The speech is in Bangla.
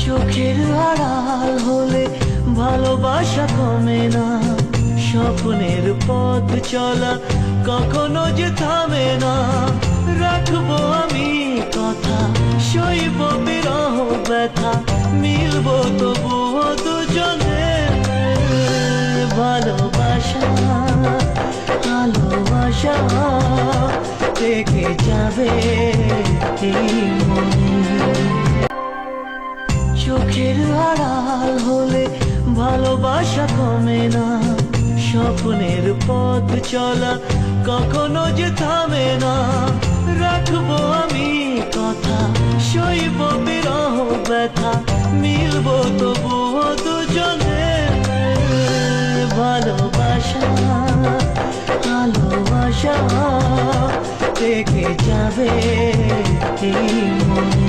চোখের আড়াল হলে ভালোবাসা কমে না, স্বপ্নের পথ চলা কখনো যে থামে না। রাখবো আমি কথা, সইব বিরহ ব্যথা, মিলবো তবুও দুজনে। ভালোবাসা ভালোবাসা থেকে যাবে এই মনে। চোখের আড়াল হলে ভালোবাসা কমে না, স্বপ্নের পথ চলা কখনো যে থামে না। রাখবো আমি কথা, সইব বিরহ ব্যথা, মিলবো তবুও দুজনে। ভালোবাসা ভালোবাসা থেকে যাবে এই মনে।